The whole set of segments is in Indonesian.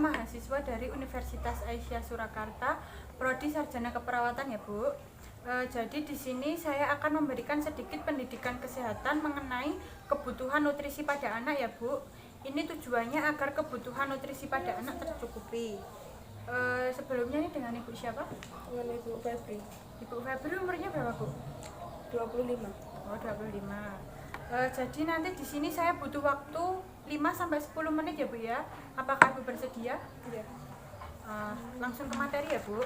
mahasiswa dari Universitas Aisyah Surakarta, Prodi Sarjana Keperawatan ya Bu. Jadi di sini saya akan memberikan sedikit pendidikan kesehatan mengenai kebutuhan nutrisi pada anak ya Bu. Ini tujuannya agar kebutuhan nutrisi pada anak tercukupi. Sebelumnya ini dengan Ibu siapa? Dengan Ibu Febri. Ibu Febri umurnya berapa Bu? 25. Oh 25. Jadi nanti di sini saya butuh waktu 5-10 menit ya Bu ya. Apakah Ibu bersedia? Iya. Langsung ke materi ya Bu.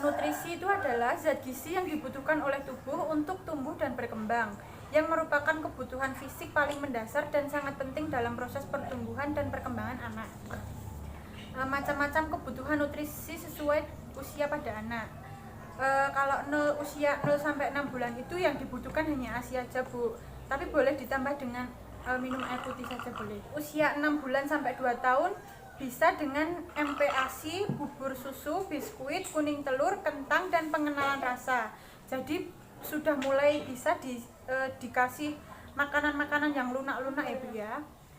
Nutrisi itu adalah zat gizi yang dibutuhkan oleh tubuh untuk tumbuh dan berkembang, yang merupakan kebutuhan fisik paling mendasar dan sangat penting dalam proses pertumbuhan dan perkembangan anak. Macam-macam kebutuhan nutrisi sesuai usia pada anak. Kalau usia 0-6 bulan itu yang dibutuhkan hanya ASI aja Bu, tapi boleh ditambah dengan minum air putih saja boleh. Usia 6 bulan sampai 2 tahun bisa dengan MPASI, bubur susu, biskuit, kuning telur, kentang, dan pengenalan rasa. Jadi sudah mulai bisa dikasih makanan-makanan yang lunak-lunak ya Bu ya.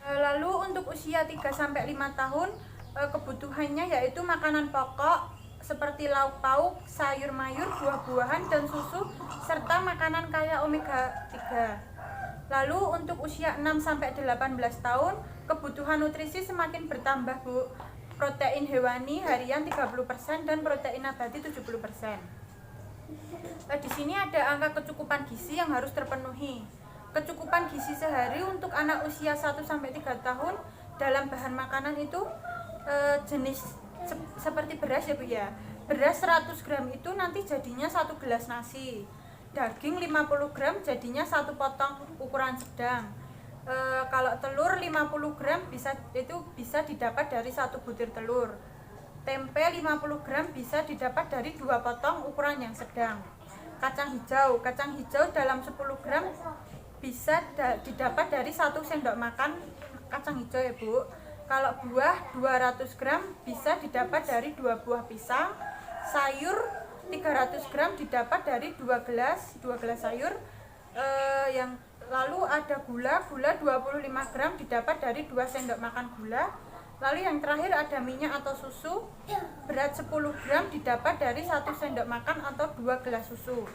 Lalu untuk usia 3-5 tahun kebutuhannya yaitu makanan pokok seperti lauk pauk, sayur mayur, buah-buahan, dan susu, serta makanan kaya omega 3. Lalu untuk usia 6-18 tahun kebutuhan nutrisi semakin bertambah Bu. Protein hewani harian 30% dan protein nabati 70%. Di sini ada angka kecukupan gizi yang harus terpenuhi. Kecukupan gizi sehari untuk anak usia 1-3 tahun dalam bahan makanan itu jenis seperti beras ya Bu ya. Beras 100 gram itu nanti jadinya 1 gelas nasi. Daging 50 gram jadinya 1 potong ukuran sedang. Kalau telur 50 gram bisa didapat dari 1 butir telur. Tempe 50 gram bisa didapat dari 2 potong ukuran yang sedang. Kacang hijau dalam 10 gram bisa didapat dari 1 sendok makan kacang hijau ya Bu. Kalau buah 200 gram bisa didapat dari 2 buah pisang. Sayur 300 gram didapat dari 2 gelas sayur. Lalu ada gula 25 gram didapat dari 2 sendok makan gula. Lalu yang terakhir ada minyak atau susu, berat 10 gram didapat dari 1 sendok makan atau 2 gelas susu.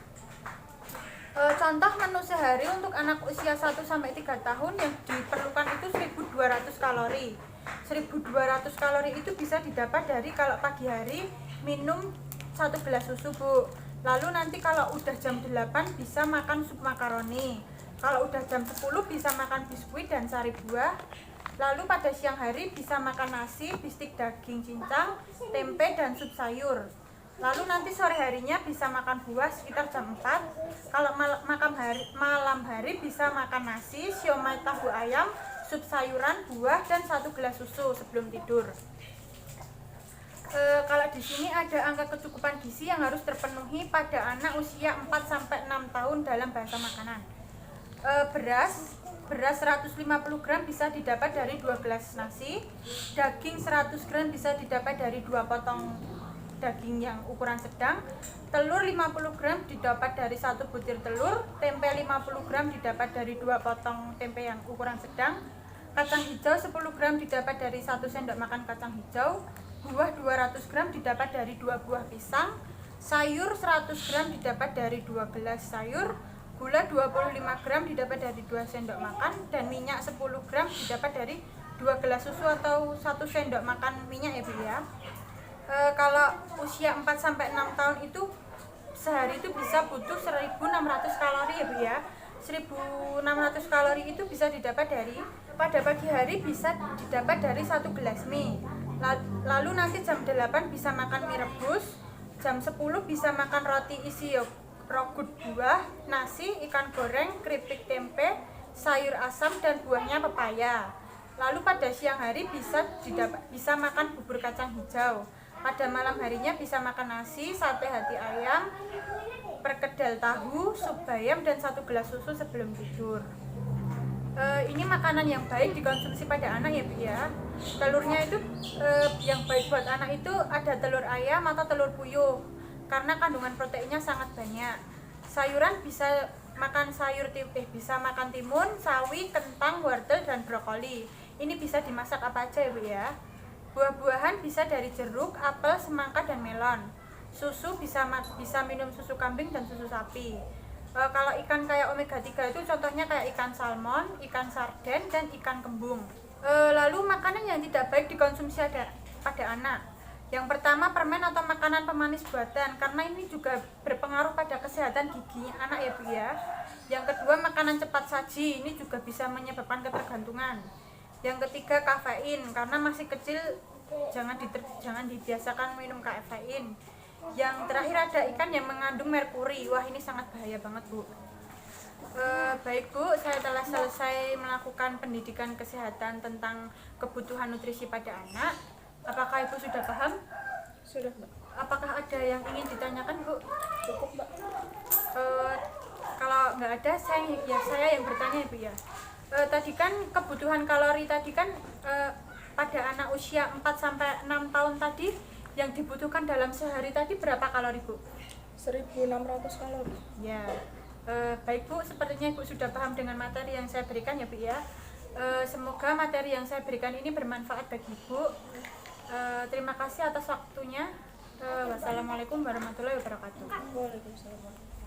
Contoh menu sehari untuk anak usia 1-3 tahun yang diperlukan itu 1200 kalori. 1200 kalori itu bisa didapat dari kalau pagi hari minum 1 gelas susu Bu. Lalu nanti kalau udah jam 8 bisa makan sup makaroni. Kalau udah jam 10 bisa makan biskuit dan sari buah. Lalu pada siang hari bisa makan nasi, bistik daging cincang, tempe, dan sup sayur. Lalu nanti sore harinya bisa makan buah sekitar jam 4. Kalau malam hari bisa makan nasi, siomay tahu ayam, sup sayuran, buah, dan 1 gelas susu sebelum tidur. Kalau di sini ada angka kecukupan gizi yang harus terpenuhi pada anak usia 4-6 tahun dalam bahasa makanan. Beras 150 gram bisa didapat dari 2 gelas nasi. Daging 100 gram bisa didapat dari 2 potong daging yang ukuran sedang. Telur 50 gram didapat dari 1 butir telur. Tempe 50 gram didapat dari 2 potong tempe yang ukuran sedang. Kacang hijau 10 gram didapat dari 1 sendok makan kacang hijau. Buah 200 gram didapat dari 2 buah pisang. Sayur 100 gram didapat dari 2 gelas sayur. Gula 25 gram didapat dari 2 sendok makan. Dan minyak 10 gram didapat dari 2 gelas susu atau 1 sendok makan minyak ya Bu ya. Kalau usia 4-6 tahun itu sehari itu bisa butuh 1600 kalori ya Bu ya. 1600 kalori itu bisa didapat dari pada pagi hari bisa didapat dari 1 gelas mie. Lalu nanti jam 8 bisa makan mie rebus. Jam 10 bisa makan roti isi yogurt buah, nasi, ikan goreng, keripik tempe, sayur asam, dan buahnya pepaya. Lalu pada siang hari bisa makan bubur kacang hijau. Pada malam harinya bisa makan nasi, sate hati ayam, perkedel tahu, sup bayam, dan 1 gelas susu sebelum tidur. Ini makanan yang baik dikonsumsi pada anak ya Bu ya. Telurnya itu yang baik buat anak itu ada telur ayam atau telur puyuh karena kandungan proteinnya sangat banyak. Sayuran bisa makan bisa makan timun, sawi, kentang, wortel, dan brokoli. Ini bisa dimasak apa aja ya Bu ya. Buah-buahan bisa dari jeruk, apel, semangka, dan melon. Susu bisa minum susu kambing dan susu sapi. Kalau ikan kayak omega 3 itu contohnya kayak ikan salmon, ikan sarden, dan ikan kembung. Lalu makanan yang tidak baik dikonsumsi pada anak. Yang pertama, permen atau makanan pemanis buatan, karena ini juga berpengaruh pada kesehatan gigi anak ya Bu ya. Yang kedua, makanan cepat saji, ini juga bisa menyebabkan ketergantungan. Yang ketiga, kafein, karena masih kecil jangan dibiasakan minum kafein. Yang terakhir ada ikan yang mengandung merkuri. Wah, ini sangat bahaya banget Bu. Baik Bu, saya telah selesai melakukan pendidikan kesehatan tentang kebutuhan nutrisi pada anak. Apakah Ibu sudah paham? Sudah, Mbak. Apakah ada yang ingin ditanyakan Bu? Cukup, Mbak. Kalau nggak ada, saya yang bertanya Ibu ya. Tadi kan kebutuhan kalori tadi kan pada anak usia 4-6 tahun tadi yang dibutuhkan dalam sehari tadi berapa kalori Bu? 1.600 kalori. Ya, baik Bu, sepertinya Ibu sudah paham dengan materi yang saya berikan ya Bu ya. Semoga materi yang saya berikan ini bermanfaat bagi Ibu. Terima kasih atas waktunya. Wassalamualaikum warahmatullahi wabarakatuh. Waalaikumsalam.